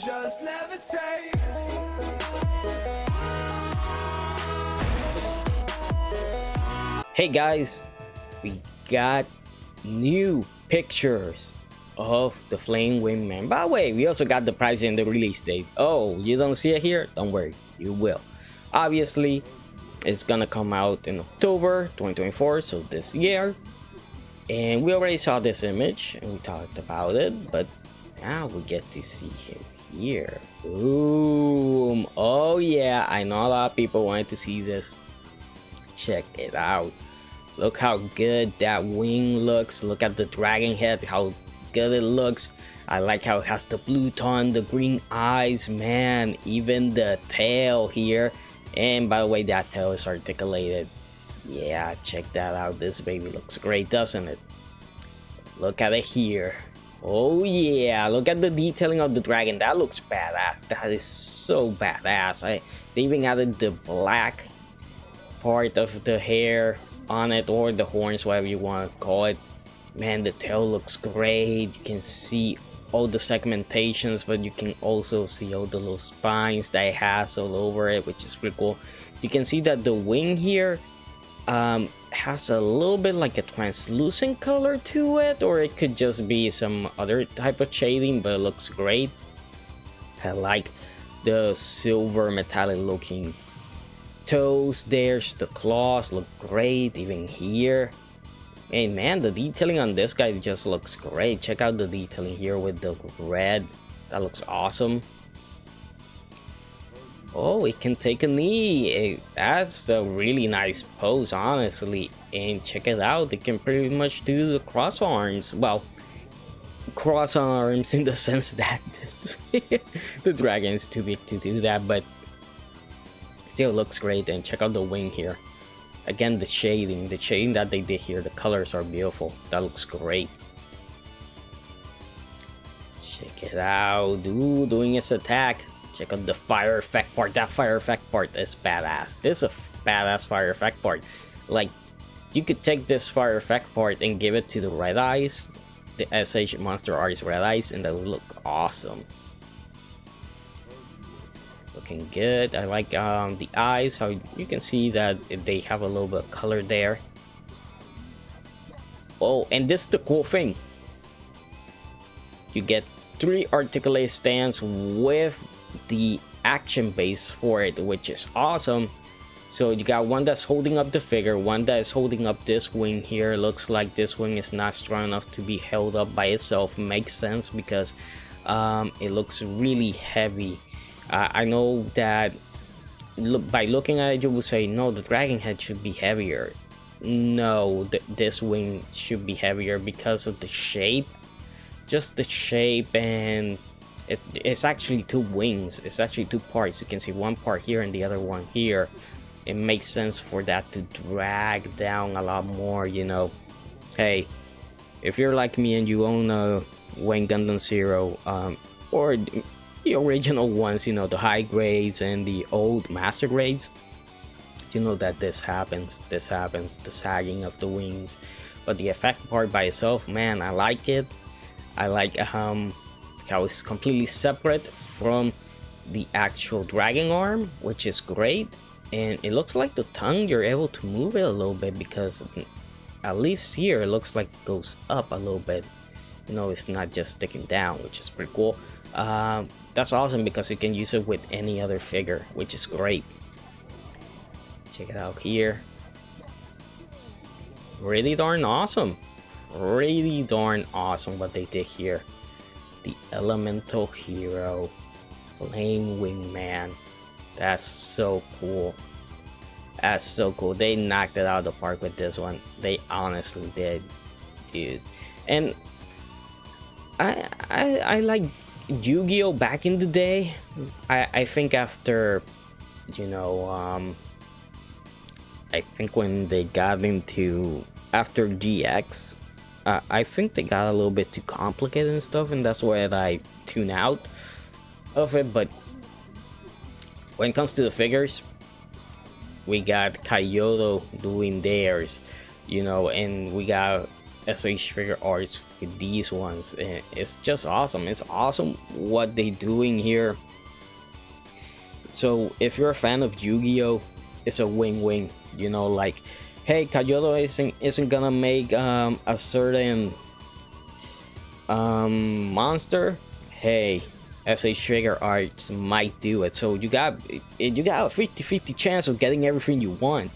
just levitate. Hey guys, we got new pictures of the Flame Wingman. By the way, we also got the price and the release date. Oh, you don't see it here? Don't worry, you will. Obviously, it's gonna come out in October 2024, so this year. And we already saw this image and we talked about it, but now we get to see him here. Boom! Oh yeah, I know a lot of people wanted to see this. Check it out. Look how good that wing looks. Look at the dragon head, how good it looks. I like how it has the blue tone, the green eyes, man. Even the tail here. And by the way, that tail is articulated. Yeah, check that out. This baby looks great, doesn't it? Look at it here. Oh yeah, look at the detailing of the dragon. That looks badass. That is so badass. They even added the black part of the hair on it, or the horns, whatever you want to call it. Man, the tail looks great. You can see all the segmentations, but you can also see all the little spines that it has all over it, which is pretty cool. You can see that the wing here has a little bit like a translucent color to it, or it could just be some other type of shading, but it looks great. I like the silver metallic looking toes. There's the claws, look great. Even here, and man, the detailing on this guy just looks great. Check out the detailing here with the red. That looks awesome. Oh, it can take a knee. That's a really nice pose, honestly. And check it out, it can pretty much do the cross arms. Well, cross arms in the sense that this the dragon is too big to do that, but still looks great. And check out the wing here. Again, the shading that they did here, the colors are beautiful. That looks great. Check it out. Ooh, doing its attack. Check out the fire effect part. That fire effect part is badass. This is a badass fire effect part. Like, you could take this fire effect part and give it to the red eyes, the S.H.MonsterArts red eyes, and that would look awesome. Looking good. I like the eyes, how you can see that they have a little bit of color there. Oh, and this is the cool thing. You get 3 articulated stands with the action base for it, which is awesome. So you got one that's holding up the figure, one that is holding up this wing here. Looks like this wing is not strong enough to be held up by itself. Makes sense because it looks really heavy. I know that by looking at it, you would say, no, the dragon head should be heavier. No, this wing should be heavier because of the shape. Just the shape, and it's actually 2 wings. It's actually 2 parts. You can see one part here and the other one here. It makes sense for that to drag down a lot more, you know. Hey, if you're like me and you own a Wayne Gundam Zero, or the original ones, you know, the high grades and the old master grades, you know that this happens, the sagging of the wings. But the effect part by itself, man, I like it. I like how it's completely separate from the actual dragon arm, which is great. And it looks like the tongue, you're able to move it a little bit, because at least here it looks like it goes up a little bit. You know, it's not just sticking down, which is pretty cool. That's awesome because you can use it with any other figure, which is great. Check it out here. Really darn awesome. Really darn awesome what they did here. The elemental hero, Flame Wingman. That's so cool. That's so cool. They knocked it out of the park with this one. They honestly did, dude. And I like Yu-Gi-Oh back in the day. I think after, you know, I think when they got into after GX, I think they got a little bit too complicated and stuff, and that's where I tune out of it. But when it comes to the figures, we got Kyoto doing theirs, you know, and we got S.H.Figuarts with these ones. It's just awesome. It's awesome what they doing here. So if you're a fan of Yu-Gi-Oh, it's a win-win. You know, like, hey, Kyoto isn't gonna make a certain monster. Hey, S.H.Figuarts might do it. So you got a 50-50 chance of getting everything you want.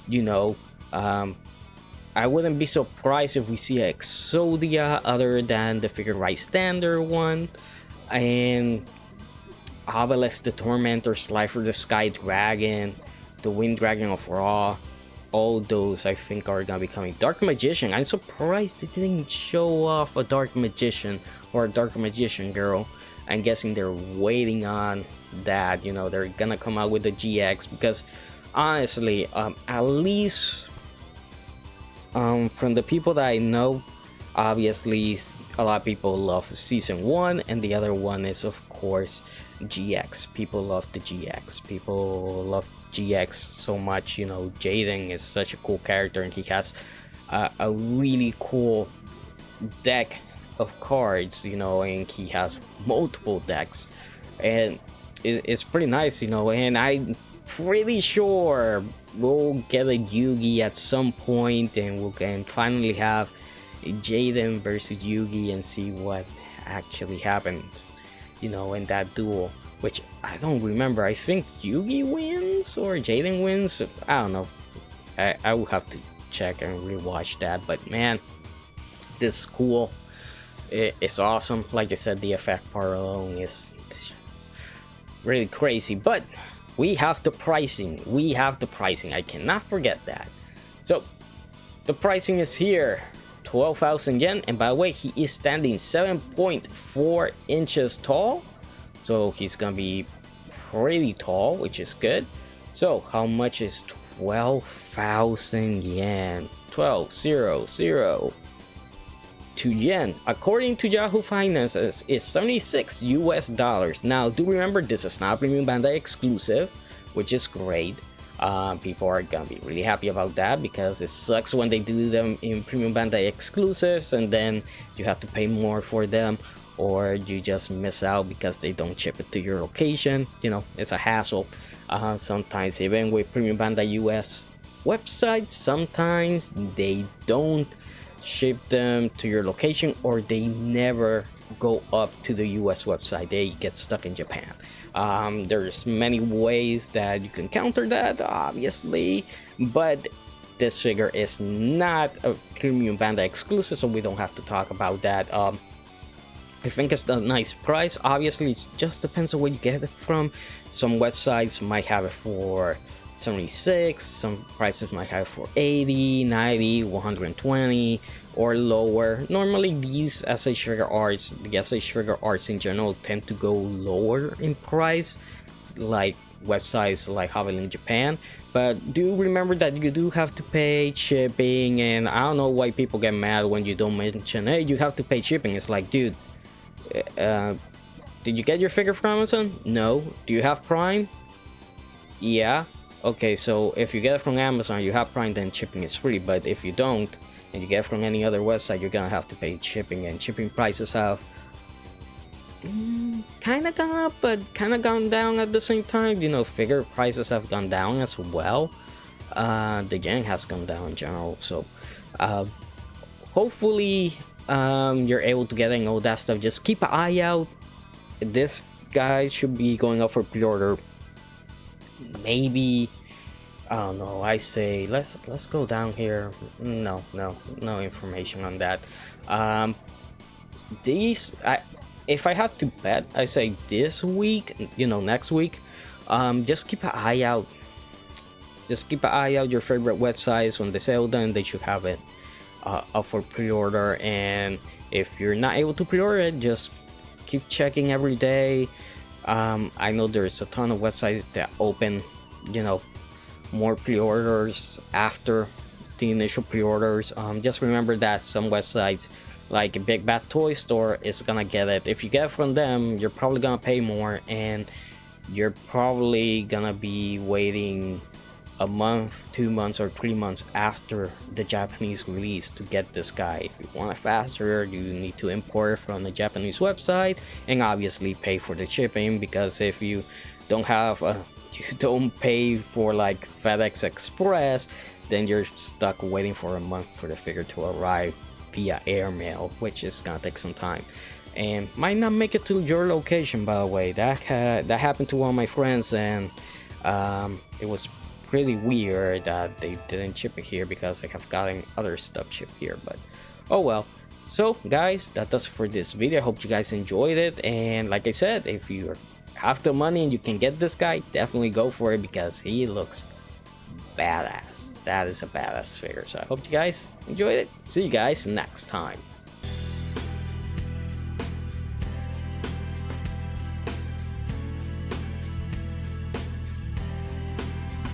You know, I wouldn't be surprised if we see a Exodia other than the Figuarts standard one, and Obelisk the Tormentor, Slifer the Sky Dragon, the Wind Dragon of Ra. All those I think are gonna be coming. Dark Magician, I'm surprised they didn't show off a Dark Magician or a Dark Magician girl. I'm guessing they're waiting on that. You know, they're gonna come out with the GX, because honestly, at least from the people that I know, obviously a lot of people love season 1, and the other one is of course GX. People love the GX. People love GX so much. You know, Jaden is such a cool character, and he has a really cool deck of cards, you know, and he has multiple decks, and it's pretty nice, you know. And I'm pretty sure we'll get a Yugi at some point, and we can finally have Jaden versus Yugi and see what actually happens, you know, in that duel, which I don't remember. I think Yugi wins or Jaden wins. I don't know. I will have to check and rewatch that, but man, this is cool. It's awesome. Like I said, the effect part alone is really crazy, but we have the pricing. I cannot forget that. So the pricing is here, 12,000 yen, and by the way, he is standing 7.4 inches tall, so he's gonna be pretty tall, which is good. So how much is 12,000 yen? 12,002 yen, according to Yahoo Finances, is 76 US dollars. Now do remember, this is not Premium Bandai exclusive, which is great. People are gonna be really happy about that, because it sucks when they do them in Premium Bandai exclusives and then you have to pay more for them, or you just miss out because they don't ship it to your location. You know, it's a hassle. Sometimes even with Premium Bandai US websites, sometimes they don't ship them to your location, or they never go up to the US website. They get stuck in Japan. There's many ways that you can counter that, obviously, but this figure is not a Premium Bandai exclusive, so we don't have to talk about that. I think it's a nice price. Obviously, it just depends on where you get it from. Some websites might have it for 76, some prices might have it for 80, 90, 120 or lower. Normally these S.H.Figuarts, the S.H.Figuarts in general, tend to go lower in price, like websites like Havel in Japan. But do remember that you do have to pay shipping, and I don't know why people get mad when you don't mention, hey, you have to pay shipping. It's like, dude, did you get your figure from Amazon? No. Do you have Prime? Yeah. Okay, so if you get it from Amazon, you have Prime, then shipping is free. But if you don't, and you get it from any other website, you're gonna have to pay shipping, and shipping prices have kind of gone up, but kind of gone down at the same time. You know, figure prices have gone down as well. The yen has gone down in general, so hopefully you're able to get in all that stuff. Just keep an eye out. This guy should be going up for pre-order. Maybe, I don't know, I say let's go down here. No information on that. If I had to bet, I say this week, you know, next week, just keep an eye out. Just keep an eye out your favorite websites. When they sell them, they should have it up for pre-order. And if you're not able to pre-order it, just keep checking every day. I know there's a ton of websites that open, you know, more pre-orders after the initial pre-orders. Just remember that some websites like Big Bad Toy Store is gonna get it. If you get it from them, you're probably gonna pay more, and you're probably gonna be waiting a month, 2 months, or 3 months after the Japanese release to get this guy. If you want it faster, you need to import it from the Japanese website and obviously pay for the shipping, because if you don't have you don't pay for like FedEx Express, then you're stuck waiting for a month for the figure to arrive via airmail, which is gonna take some time and might not make it to your location. By the way, that happened to one of my friends, and it was pretty weird that they didn't ship it here, because I have gotten other stuff shipped here, but oh well. So guys, that does it for this video. I hope you guys enjoyed it, and like I said, if you have the money and you can get this guy, definitely go for it, because he looks badass. That is a badass figure. So I hope you guys enjoyed it. See you guys next time.